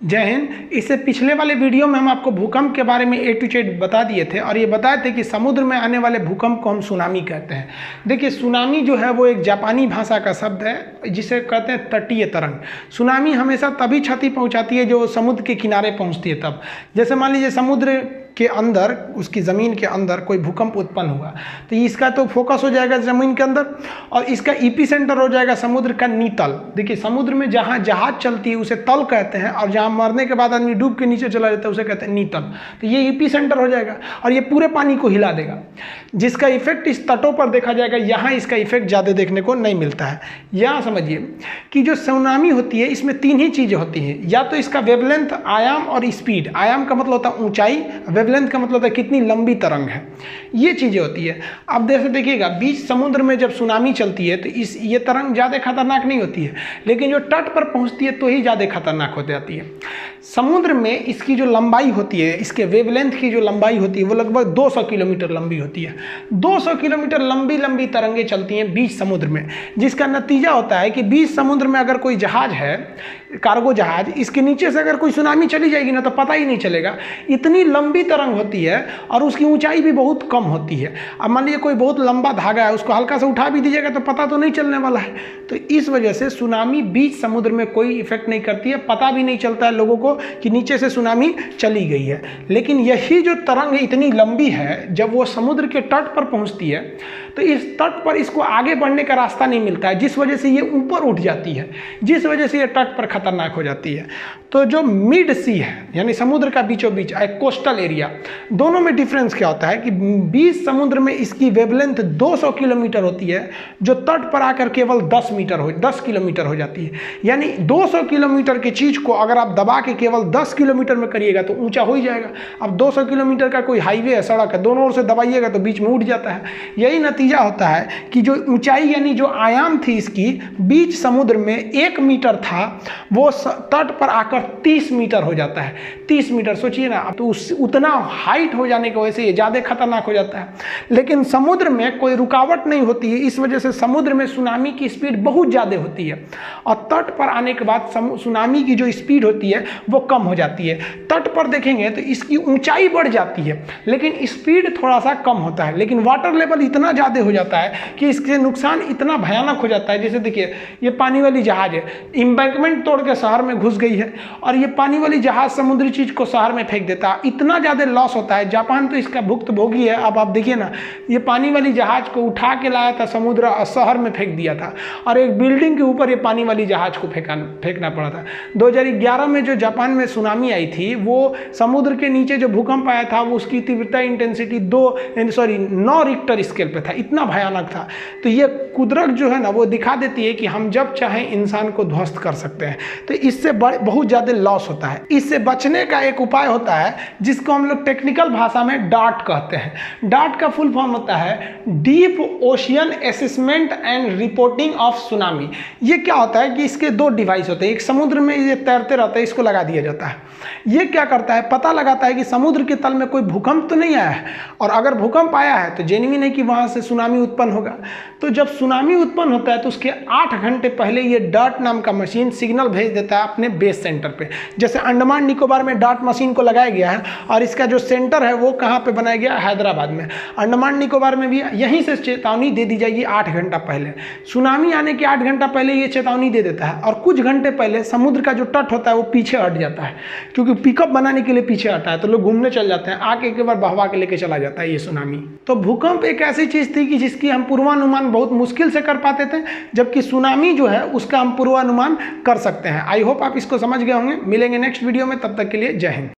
जय हिंद। इससे पिछले वाले वीडियो में हम आपको भूकंप के बारे में A to Z बता दिए थे और ये बताए थे कि समुद्र में आने वाले भूकंप को हम सुनामी कहते हैं। देखिए, सुनामी जो है वो एक जापानी भाषा का शब्द है जिसे कहते हैं तटीय तरंग। सुनामी हमेशा तभी क्षति पहुंचाती है जो समुद्र के किनारे पहुंचती है तब। जैसे मान लीजिए समुद्र के अंदर, उसकी ज़मीन के अंदर कोई भूकंप उत्पन्न हुआ तो इसका तो फोकस हो जाएगा ज़मीन के अंदर और इसका एपिसेंटर हो जाएगा समुद्र का नीतल। देखिए, समुद्र में जहाँ जहाज चलती है उसे तल कहते हैं और जहाँ मरने के बाद आदमी डूब के नीचे चला जाता है उसे कहते हैं नीतल। तो ये एपिसेंटर हो जाएगा और ये पूरे पानी को हिला देगा, जिसका इफेक्ट इस तटों पर देखा जाएगा। यहाँ इसका इफेक्ट ज़्यादा देखने को नहीं मिलता है। यहाँ समझिए कि जो सुनामी होती है इसमें तीन ही चीज़ें होती हैं, या तो इसका वेवलेंथ, आयाम और स्पीड। आयाम का मतलब होता है ऊंचाई, वेवलेंथ का मतलब है कितनी लंबी तरंग है, ये चीज़ें होती है। अब जैसे देखिएगा, बीच समुद्र में जब सुनामी चलती है तो ये तरंग ज़्यादा खतरनाक नहीं होती है, लेकिन जो तट पर पहुँचती है तो ही ज़्यादा खतरनाक हो जाती है। समुद्र में इसकी जो लंबाई होती है, इसके वेवलेंथ की जो लंबाई होती है वो लगभग 200 किलोमीटर लंबी होती है। 200 किलोमीटर लंबी लंबी तरंगें चलती हैं बीच समुद्र में, जिसका नतीजा होता है कि बीच समुद्र में अगर कोई जहाज है, कार्गो जहाज, इसके नीचे से अगर कोई सुनामी चली जाएगी ना तो पता ही नहीं चलेगा। इतनी लंबी तरंग होती है और उसकी ऊंचाई भी बहुत कम होती है। अब मान लीजिए कोई बहुत लंबा धागा है, उसको हल्का सा उठा भी दीजिएगा तो पता तो नहीं चलने वाला है। तो इस वजह से सुनामी बीच समुद्र में कोई इफेक्ट नहीं करती है, पता भी नहीं चलता है लोगों को कि नीचे से सुनामी चली गई है। लेकिन यही जो तरंग इतनी लंबी है, जब वो समुद्र के तट पर पहुंचती है तो इस तट पर इसको आगे बढ़ने का रास्ता नहीं मिलता है, जिस वजह से ये ऊपर उठ जाती है, जिस वजह से ये तट पर खतरनाक हो जाती है। तो जो मिड सी है, यानी समुद्र का बीचों बीच एक कोस्टल एरिया, दोनों में डिफरेंस क्या होता है कि बीच समुद्र में इसकी वेवलेंथ 200 किलोमीटर होती है, जो तट पर आकर केवल 10 किलोमीटर हो जाती है। यानी 200 किलोमीटर की चीज़ को अगर आप दबा के केवल 10 किलोमीटर में करिएगा तो ऊंचा हो ही जाएगा। अब 200 किलोमीटर का कोई हाईवे है, सड़क है, दोनों ओर से दबाइएगा तो बीच में उठ जाता है। यही नतीजा होता है कि जो ऊंचाई यानी जो आयाम थी इसकी बीच समुद्र में 1 मीटर था, वो तट पर आकर 30 मीटर हो जाता है। 30 मीटर सोचिए ना, अब तो उतना हाइट हो जाने की वजह से ये ज़्यादा खतरनाक हो जाता है। लेकिन समुद्र में कोई रुकावट नहीं होती है, इस वजह से समुद्र में सुनामी की स्पीड बहुत ज़्यादा होती है और तट पर आने के बाद सुनामी की जो स्पीड होती है वो कम हो जाती है। तट पर देखेंगे तो इसकी ऊंचाई बढ़ जाती है लेकिन स्पीड थोड़ा सा कम होता है, लेकिन वाटर लेवल इतना ज़्यादा हो जाता है कि इसके नुकसान इतना भयानक हो जाता है। जैसे देखिए, ये पानी वाली जहाज है, एम्बैंकमेंट तोड़ के शहर में घुस गई है और ये पानी वाली जहाज समुद्री चीज़ को शहर में फेंक देता है, इतना ज़्यादा लॉस होता है। जापान तो इसका भुक्तभोगी है। अब आप देखिए ना, ये पानी वाली जहाज को उठा के लाया था समुद्र, शहर में फेंक दिया था और एक बिल्डिंग के ऊपर ये पानी वाली जहाज को फेंकना पड़ा था। 2011 में जो जापान में सुनामी आई थी, वो समुद्र के नीचे जो भूकंप आया था वो उसकी तीव्रता इंटेंसिटी 9 रिक्टर स्केल पे था, इतना भयानक था। तो ये कुदरत जो है ना वो दिखा देती है कि हम जब चाहें इंसान को ध्वस्त कर सकते हैं। तो इससे बहुत ज़्यादा लॉस होता है। इससे बचने का एक उपाय होता है जिसको हम लोग टेक्निकल भाषा में डार्ट कहते हैं। डार्ट का फुल फॉर्म होता है deep ocean assessment and reporting of tsunami. ये क्या होता है कि इसके 2 डिवाइस होते हैं। एक समुद्र में ये तैरते रहता है, इसको लगा दिया जाता है। ये क्या करता है, पता लगाता है कि समुद्र के तल में कोई भूकंप तो नहीं आया है, और अगर भूकंप आया है तो जेन्युइन है कि वहाँ से सुनामी उत्पन्न होगा। तो जब सुनामी उत्पन्न होता है तो उसके 8 घंटे पहले ये डार्ट नाम का मशीन सिग्नल भेज देता है अपने बेस सेंटर पे। जैसे अंडमान निकोबार में डार्ट मशीन को लगाया गया है और इसका जो सेंटर है वो कहाँ पे बनाया गया, हैदराबाद में। अंडमान निकोबार में भी यहीं से चेतावनी दे दी जाएगी 8 घंटा पहले। सुनामी आने के 8 घंटा पहले ये चेतावनी दे देता है और कुछ घंटे पहले समुद्र का जो तट होता है वो पीछे हट जाता है, क्योंकि पिकअप बनाने के लिए पीछे हटा है तो लोग घूमने चल जाते हैं, आके एक बार बहवा के लेके चला जाता है ये सुनामी। तो भूकंप एक ऐसी चीज़ थी कि जिसकी हम पूर्वानुमान बहुत मुश्किल से कर पाते थे, जबकि सुनामी जो है उसका हम पूर्वानुमान कर सकते हैं। आई होप आप इसको समझ गए होंगे। मिलेंगे नेक्स्ट वीडियो में, तब तक के लिए जय हिंद।